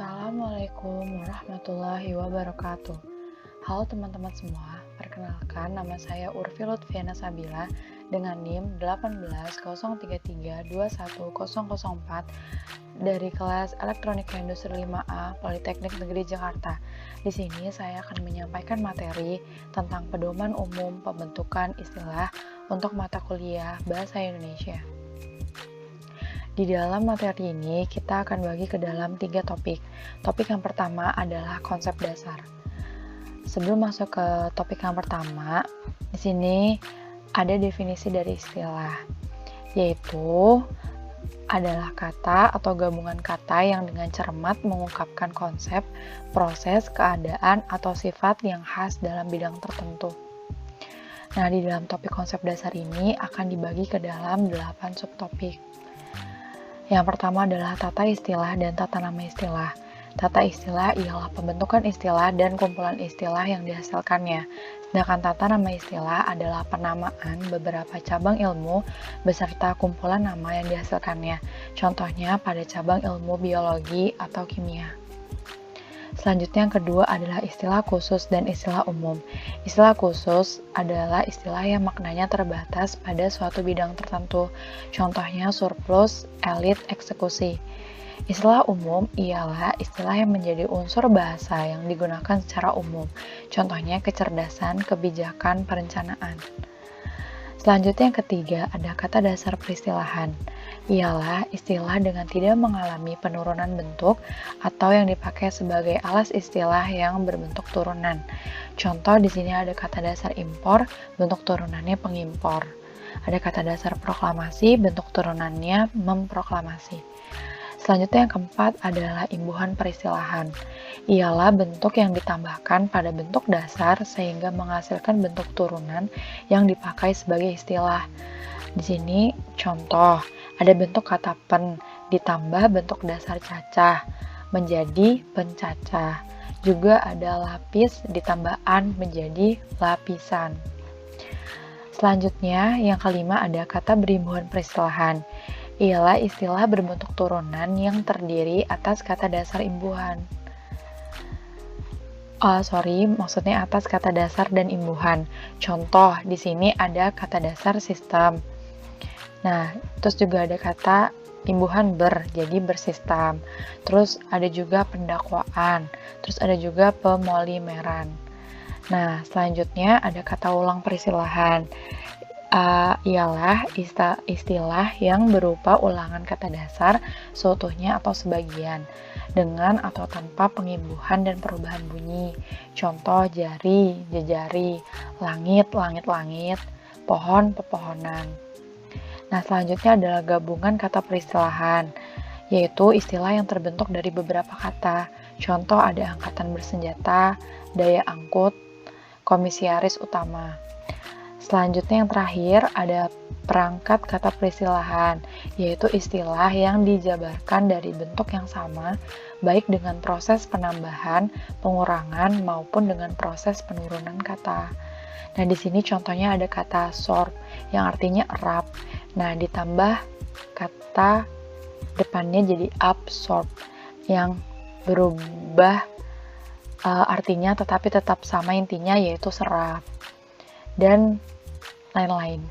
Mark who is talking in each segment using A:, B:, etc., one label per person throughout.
A: Assalamualaikum warahmatullahi wabarakatuh. Halo teman-teman semua, perkenalkan nama saya Urfi Lutfiana Sabila dengan NIM 18033210004 dari kelas Elektronika Industri 5A Politeknik Negeri Jakarta. Di sini saya akan menyampaikan materi tentang pedoman umum pembentukan istilah untuk mata kuliah Bahasa Indonesia. Di dalam materi ini, kita akan bagi ke dalam 3 topik. Topik yang pertama adalah konsep dasar. Sebelum masuk ke topik yang pertama, di sini ada definisi dari istilah, yaitu adalah kata atau gabungan kata yang dengan cermat mengungkapkan konsep, proses, keadaan, atau sifat yang khas dalam bidang tertentu. Nah, di dalam topik konsep dasar ini akan dibagi ke dalam 8 subtopik. Yang pertama adalah tata istilah dan tata nama istilah. Tata istilah ialah pembentukan istilah dan kumpulan istilah yang dihasilkannya. Sedangkan tata nama istilah adalah penamaan beberapa cabang ilmu beserta kumpulan nama yang dihasilkannya. Contohnya pada cabang ilmu biologi atau kimia. Selanjutnya yang kedua adalah istilah khusus dan istilah umum. Istilah khusus adalah istilah yang maknanya terbatas pada suatu bidang tertentu. Contohnya surplus, elit, eksekusi. Istilah umum ialah istilah yang menjadi unsur bahasa yang digunakan secara umum. Contohnya kecerdasan, kebijakan, perencanaan. Selanjutnya yang ketiga ada kata dasar peristilahan. Ialah istilah dengan tidak mengalami penurunan bentuk atau yang dipakai sebagai alas istilah yang berbentuk turunan. Contoh di sini ada kata dasar impor, bentuk turunannya pengimpor. Ada kata dasar proklamasi, bentuk turunannya memproklamasi. Selanjutnya yang keempat adalah imbuhan peristilahan. Ialah bentuk yang ditambahkan pada bentuk dasar sehingga menghasilkan bentuk turunan yang dipakai sebagai istilah. Di sini contoh, ada bentuk kata pen ditambah bentuk dasar cacah menjadi pencacah. Juga ada lapis ditambah an menjadi lapisan. Selanjutnya yang kelima ada kata berimbuhan peristilahan. Ialah istilah berbentuk turunan yang terdiri atas kata dasar imbuhan. Maksudnya atas kata dasar dan imbuhan. Contoh, di sini ada kata dasar sistem. Nah, terus juga ada kata imbuhan jadi bersistem. Terus ada juga pendakwaan. Terus ada juga pepolimeran. Nah, selanjutnya ada kata ulang peristilahan. Ialah istilah yang berupa ulangan kata dasar seutuhnya atau sebagian dengan atau tanpa pengimbuhan dan perubahan bunyi. Contoh jari, jejari, langit, langit-langit, pohon, pepohonan. Nah, selanjutnya adalah gabungan kata peristilahan, yaitu istilah yang terbentuk dari beberapa kata. Contoh ada angkatan bersenjata, daya angkut, komisiaris utama. Selanjutnya yang terakhir ada perangkat kata peristilahan, yaitu istilah yang dijabarkan dari bentuk yang sama, baik dengan proses penambahan, pengurangan, maupun dengan proses penurunan kata. Nah, di sini contohnya ada kata sorb, yang artinya erap. Nah, ditambah kata depannya jadi absorb, yang berubah artinya tetapi tetap sama intinya, yaitu serap. Dan lain-lain.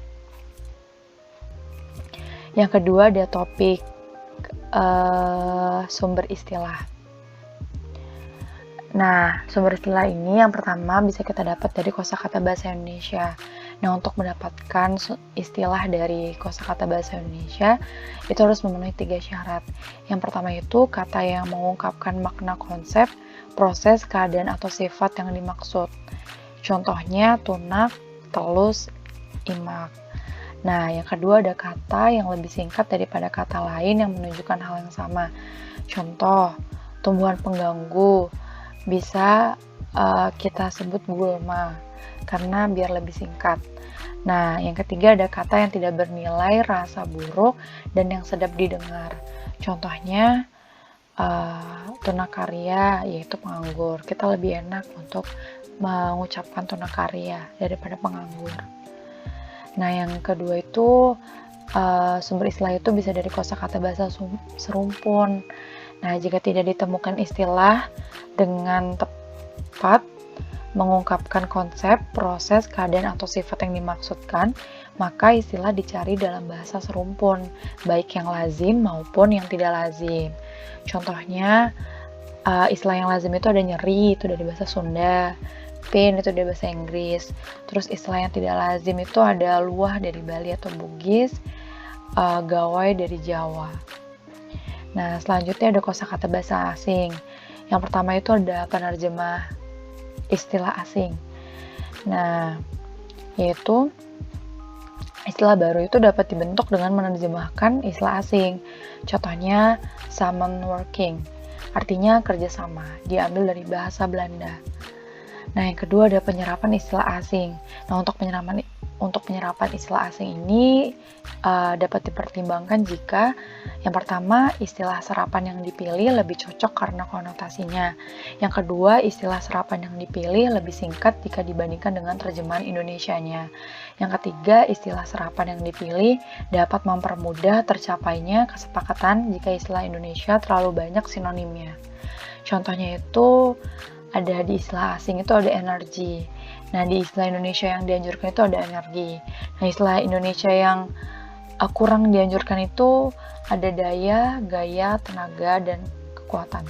A: Yang kedua ada topik sumber istilah. Nah, sumber istilah ini yang pertama bisa kita dapat dari kosakata bahasa Indonesia. Nah, untuk mendapatkan istilah dari kosakata bahasa Indonesia, itu harus memenuhi 3 syarat. Yang pertama itu kata yang mengungkapkan makna konsep, proses, keadaan, atau sifat yang dimaksud. Contohnya tunak, telus, imak. Nah, yang kedua ada kata yang lebih singkat daripada kata lain yang menunjukkan hal yang sama. Contoh, tumbuhan pengganggu bisa kita sebut gulma karena biar lebih singkat. Nah, yang ketiga ada kata yang tidak bernilai rasa buruk dan yang sedap didengar. Contohnya tunakarya, yaitu penganggur. Kita lebih enak untuk mengucapkan tunakarya daripada penganggur. Nah, yang kedua itu sumber istilah itu bisa dari kosakata bahasa serumpun. Nah, jika tidak ditemukan istilah dengan tepat mengungkapkan konsep, proses, keadaan, atau sifat yang dimaksudkan, maka istilah dicari dalam bahasa serumpun, baik yang lazim maupun yang tidak lazim. Contohnya, istilah yang lazim itu ada nyeri, itu dari bahasa Sunda, pain itu dari bahasa Inggris. Terus istilah yang tidak lazim itu ada luah dari Bali atau Bugis, gawai dari Jawa. Nah, selanjutnya ada kosakata bahasa asing. Yang pertama itu ada penerjemah istilah asing. Nah, yaitu istilah baru itu dapat dibentuk dengan menerjemahkan istilah asing. Contohnya, summon working, artinya kerjasama, diambil dari bahasa Belanda. Nah, yang kedua ada penyerapan istilah asing. Nah, untuk penyerapan istilah asing ini dapat dipertimbangkan jika yang pertama istilah serapan yang dipilih lebih cocok karena konotasinya. Yang kedua, istilah serapan yang dipilih lebih singkat jika dibandingkan dengan terjemahan Indonesianya. Yang ketiga, istilah serapan yang dipilih dapat mempermudah tercapainya kesepakatan jika istilah Indonesia terlalu banyak sinonimnya. Contohnya itu ada di istilah asing itu ada energi. Nah, di istilah Indonesia yang dianjurkan itu ada energi. Nah, istilah Indonesia yang kurang dianjurkan itu ada daya, gaya, tenaga, dan kekuatan.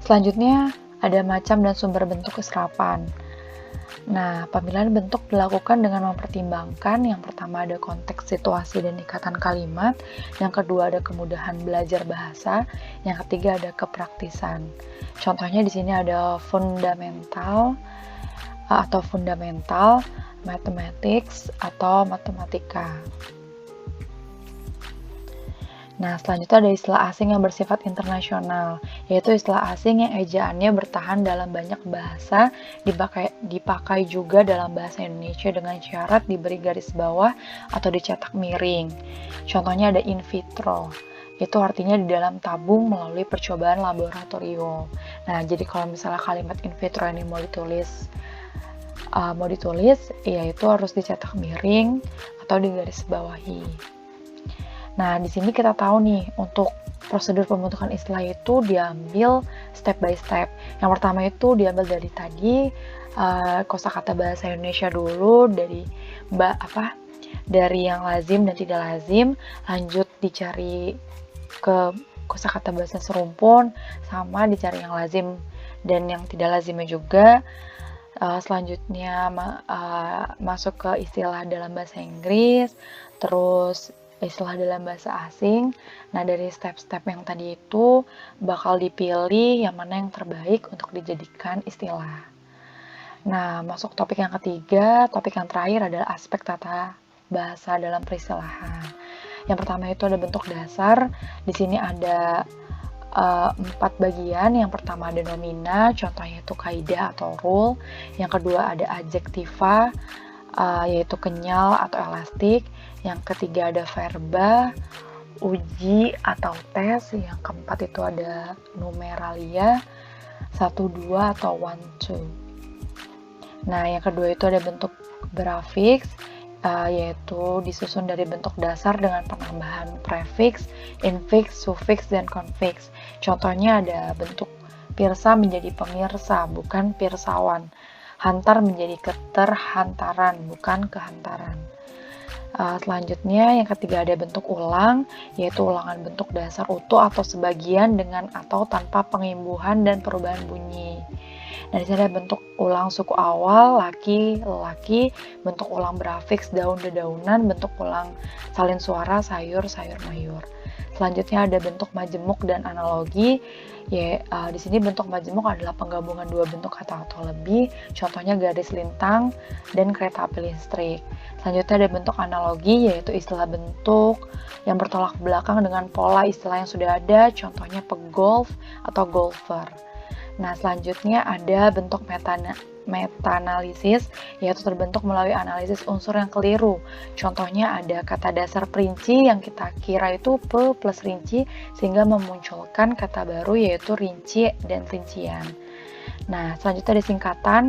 A: Selanjutnya, ada macam dan sumber bentuk serapan. Nah, pemilihan bentuk dilakukan dengan mempertimbangkan yang pertama ada konteks, situasi, dan ikatan kalimat, yang kedua ada kemudahan belajar bahasa, yang ketiga ada kepraktisan. Contohnya di sini ada fundamental, mathematics, atau matematika. Nah, selanjutnya ada istilah asing yang bersifat internasional, yaitu istilah asing yang ejaannya bertahan dalam banyak bahasa, dipakai juga dalam bahasa Indonesia dengan syarat diberi garis bawah atau dicetak miring. Contohnya ada in vitro, itu artinya di dalam tabung melalui percobaan laboratorium. Nah, jadi kalau misalnya kalimat in vitro ini mau ditulis, ya itu harus dicetak miring atau digaris bawahi. Nah, di sini kita tahu nih, untuk prosedur pembentukan istilah itu diambil step by step. Yang pertama itu diambil dari tadi kosakata bahasa Indonesia dulu, dari yang lazim dan tidak lazim, lanjut dicari ke kosakata bahasa serumpun, sama dicari yang lazim dan yang tidak lazimnya juga. Selanjutnya masuk ke istilah dalam bahasa Inggris, terus istilah dalam bahasa asing. Nah, dari step-step yang tadi itu bakal dipilih yang mana yang terbaik untuk dijadikan istilah. Nah, masuk topik yang ketiga, topik yang terakhir adalah aspek tata bahasa dalam peristilahan. Yang pertama itu ada bentuk dasar. Di sini ada 4 bagian. Yang pertama ada nomina, contohnya itu kaidah atau rule. Yang kedua ada adjektiva, yaitu kenyal atau elastik. Yang ketiga ada verba, uji atau tes. Yang keempat itu ada numeralia, 1, 2 atau 1, 2. Nah, yang kedua itu ada bentuk grafiks, yaitu disusun dari bentuk dasar dengan penambahan prefix, infiks, sufiks, dan konfiks. Contohnya ada bentuk pirsa menjadi pemirsa, bukan pirsawan. Hantar menjadi keterhantaran, bukan kehantaran. Selanjutnya yang ketiga ada bentuk ulang, yaitu ulangan bentuk dasar utuh atau sebagian dengan atau tanpa pengimbuhan dan perubahan bunyi. Nah, di sini ada bentuk ulang suku awal, laki, lelaki, bentuk ulang brafiks, daun, dedaunan, bentuk ulang salin suara, sayur, sayur mayur. Selanjutnya ada bentuk majemuk dan analogi. Di sini bentuk majemuk adalah penggabungan dua bentuk kata atau lebih, contohnya garis lintang dan kereta api listrik. Selanjutnya ada bentuk analogi, yaitu istilah bentuk yang bertolak belakang dengan pola istilah yang sudah ada, contohnya pegolf atau golfer. Nah, selanjutnya ada bentuk meta-analisis, yaitu terbentuk melalui analisis unsur yang keliru. Contohnya ada kata dasar perinci yang kita kira itu pe plus rinci, sehingga memunculkan kata baru yaitu rinci dan rincian. Nah, selanjutnya ada singkatan,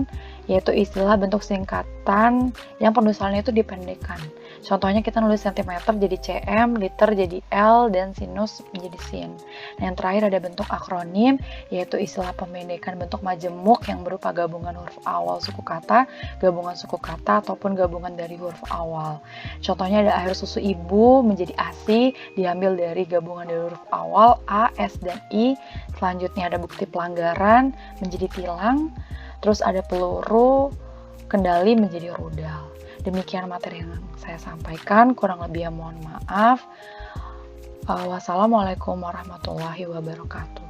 A: yaitu istilah bentuk singkatan yang penulisannya itu dipendekkan. Contohnya kita nulis sentimeter jadi cm, liter jadi L, dan sinus menjadi sin. Nah, yang terakhir ada bentuk akronim, yaitu istilah pemendekan bentuk majemuk yang berupa gabungan huruf awal suku kata, gabungan suku kata, ataupun gabungan dari huruf awal. Contohnya ada air susu ibu menjadi ASI, diambil dari gabungan dari huruf awal A, S, dan I. Selanjutnya ada bukti pelanggaran menjadi tilang, terus ada peluru, kendali menjadi rudal. Demikian materi yang saya sampaikan, kurang lebih mohon maaf. Wassalamualaikum warahmatullahi wabarakatuh.